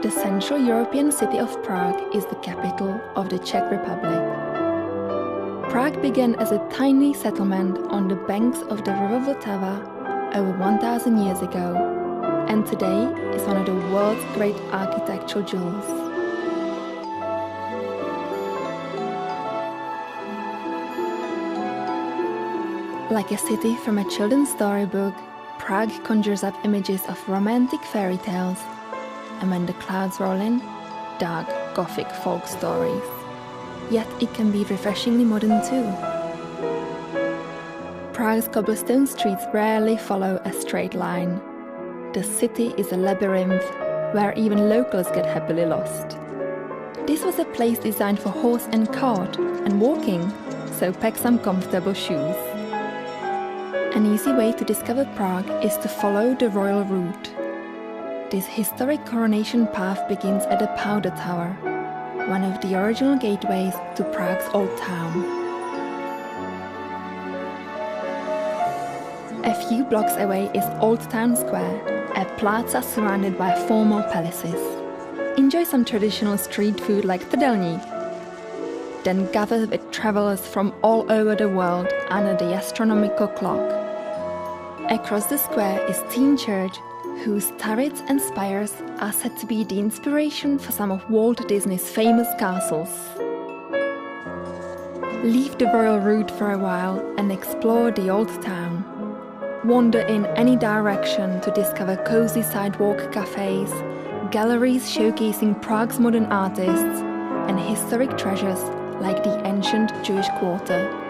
The Central European city of Prague is the capital of the Czech Republic. Prague began as a tiny settlement on the banks of the river Vltava over 1,000 years ago, and today is one of the world's great architectural jewels. Like a city from a children's storybook, Prague conjures up images of romantic fairy tales, and when the clouds roll in, dark Gothic folk stories. Yet it can be refreshingly modern too. Prague's cobblestone streets rarely follow a straight line. The city is a labyrinth where even locals get happily lost. This was a place designed for horse and cart and walking, so pack some comfortable shoes. An easy way to discover Prague is to follow the royal route. This historic coronation path begins at the Powder Tower, one of the original gateways to Prague's old town. A few blocks away is Old Town Square, a plaza surrounded by former palaces. Enjoy some traditional street food like trdelník. Then gather with travelers from all over the world under the astronomical clock. Across the square is Teen Church, whose turrets and spires are said to be the inspiration for some of Walt Disney's famous castles. Leave the royal route for a while and explore the old town. Wander in any direction to discover cozy sidewalk cafes, galleries showcasing Prague's modern artists, and historic treasures like the ancient Jewish quarter.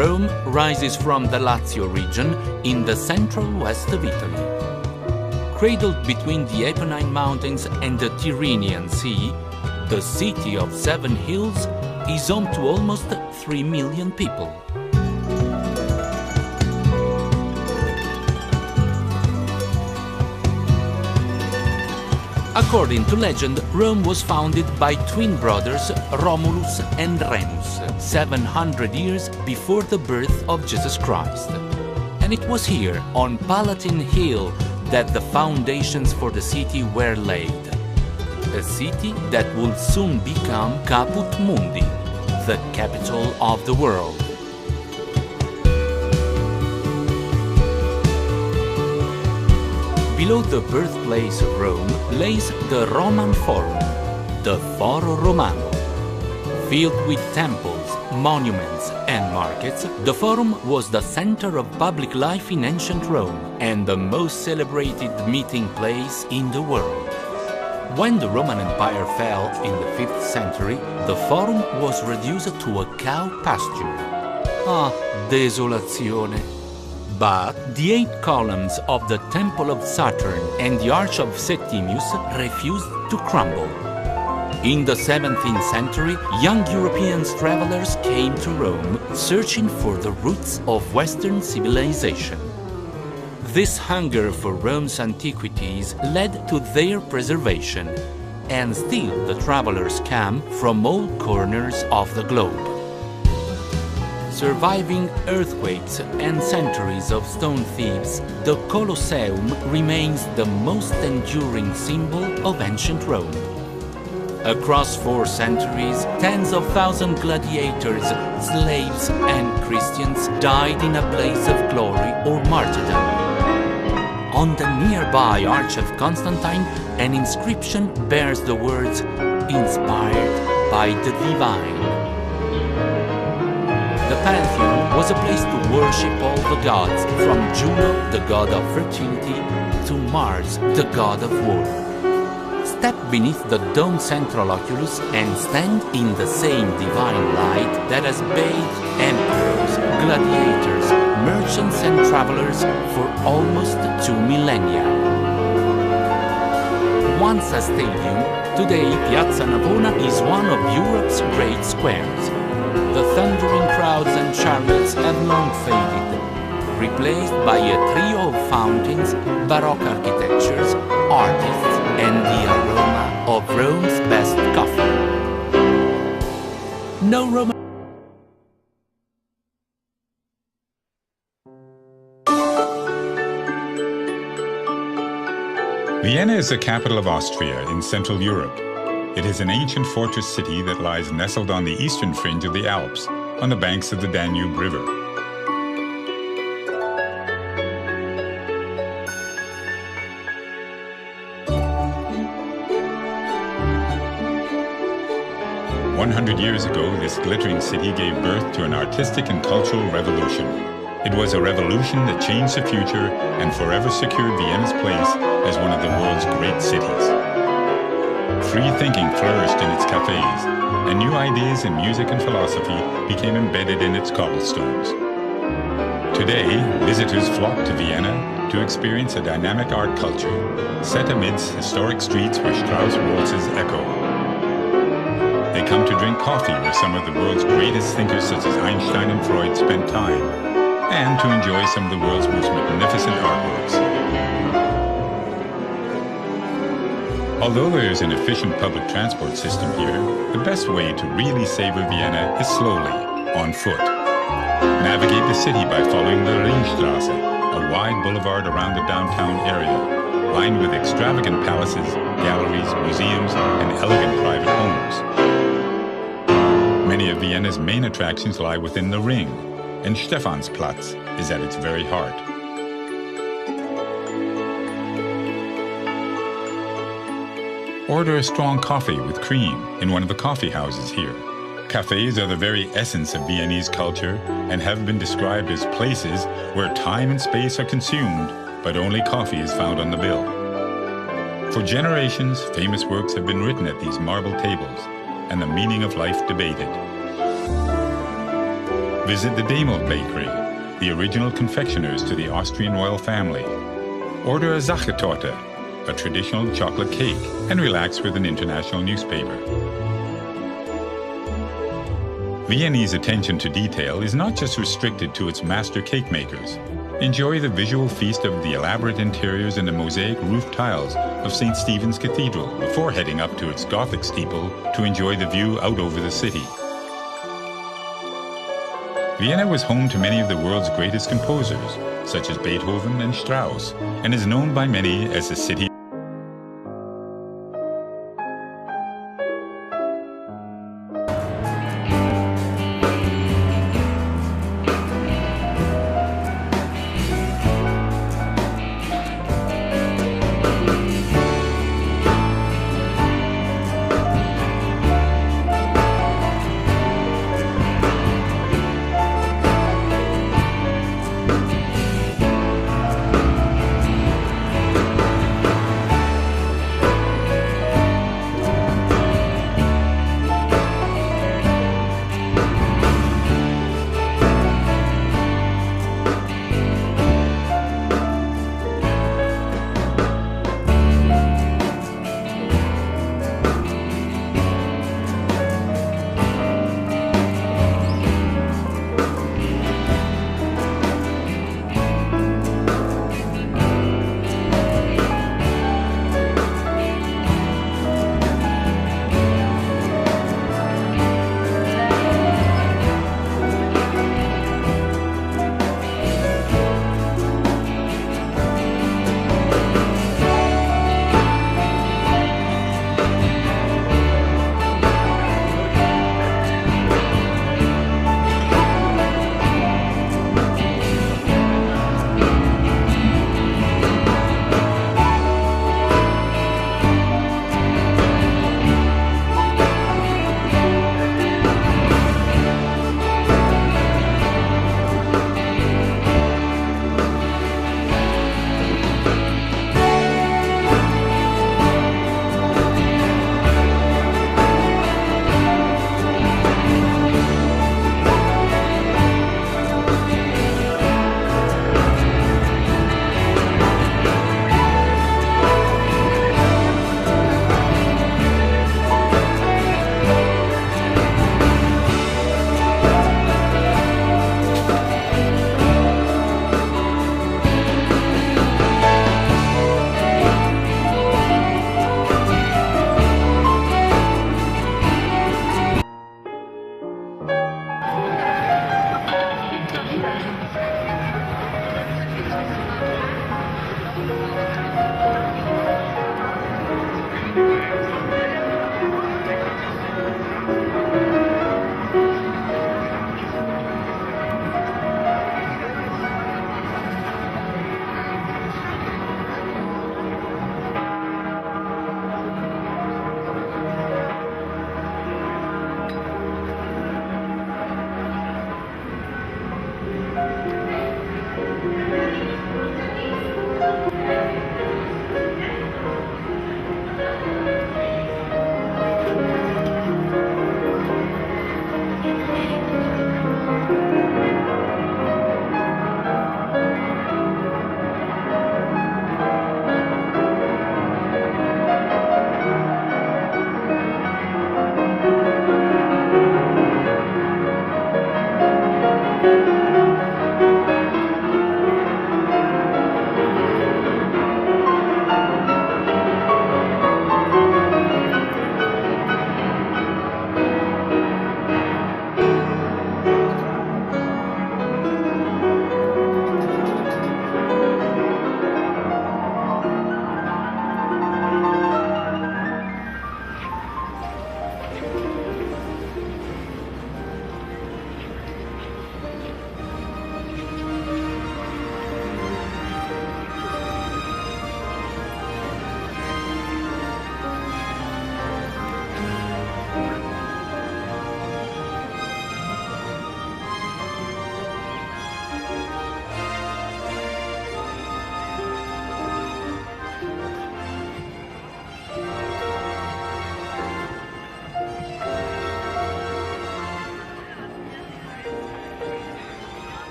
Rome rises from the Lazio region in the central west of Italy. Cradled between the Apennine Mountains and the Tyrrhenian Sea, the city of 7 hills is home to almost 3 million people. According to legend, Rome was founded by twin brothers Romulus and Remus 700 years before the birth of Jesus Christ. And it was here, on Palatine Hill, that the foundations for the city were laid. A city that will soon become Caput Mundi, the capital of the world. Below the birthplace of Rome lays the Roman Forum, the Foro Romano. Filled with temples, monuments and markets, the Forum was the center of public life in ancient Rome and the most celebrated meeting place in the world. When the Roman Empire fell in the 5th century, the Forum was reduced to a cow pasture. Ah, desolazione! But the 8 columns of the Temple of Saturn and the Arch of Septimius refused to crumble. In the 17th century, young European travelers came to Rome, searching for the roots of Western civilization. This hunger for Rome's antiquities led to their preservation, and still the travelers come from all corners of the globe. Surviving earthquakes and centuries of stone thieves, the Colosseum remains the most enduring symbol of ancient Rome. Across 4 centuries, tens of thousands gladiators, slaves and Christians died in a blaze of glory or martyrdom. On the nearby Arch of Constantine, an inscription bears the words, "Inspired by the Divine." The Pantheon was a place to worship all the gods, from Juno, the god of fertility, to Mars, the god of war. Step beneath the domed central oculus and stand in the same divine light that has bathed emperors, gladiators, merchants and travelers for almost 2 millennia. Once a stadium, today Piazza Navona is one of Europe's great squares. The thundering crowds and chariots have long faded, replaced by a trio of fountains, Baroque architectures, artists, and the aroma of Rome's best coffee. No Roman. Vienna is the capital of Austria in Central Europe. It is an ancient fortress city that lies nestled on the eastern fringe of the Alps, on the banks of the Danube River. "100 years ago, this glittering city gave birth to an artistic and cultural revolution. It was a revolution that changed the future and forever secured Vienna's place as one of the world's great cities. Free thinking flourished in its cafes, and new ideas in music and philosophy became embedded in its cobblestones. Today, visitors flock to Vienna to experience a dynamic art culture, set amidst historic streets where Strauss waltzes echo. They come to drink coffee where some of the world's greatest thinkers such as Einstein and Freud spent time, and to enjoy some of the world's most magnificent artworks. Although there is an efficient public transport system here, the best way to really savor Vienna is slowly, on foot. Navigate the city by following the Ringstrasse, a wide boulevard around the downtown area, lined with extravagant palaces, galleries, museums, and elegant private homes. Many of Vienna's main attractions lie within the Ring, and Stephansplatz is at its very heart. Order a strong coffee with cream in one of the coffee houses here. Cafes are the very essence of Viennese culture and have been described as places where time and space are consumed, but only coffee is found on the bill. For generations, famous works have been written at these marble tables, and the meaning of life debated. Visit the Demel Bakery, the original confectioners to the Austrian royal family. Order a Sachertorte, a traditional chocolate cake, and relax with an international newspaper. Viennese attention to detail is not just restricted to its master cake makers. Enjoy the visual feast of the elaborate interiors and the mosaic roof tiles of St. Stephen's Cathedral before heading up to its Gothic steeple to enjoy the view out over the city. Vienna was home to many of the world's greatest composers, such as Beethoven and Strauss, and is known by many as the city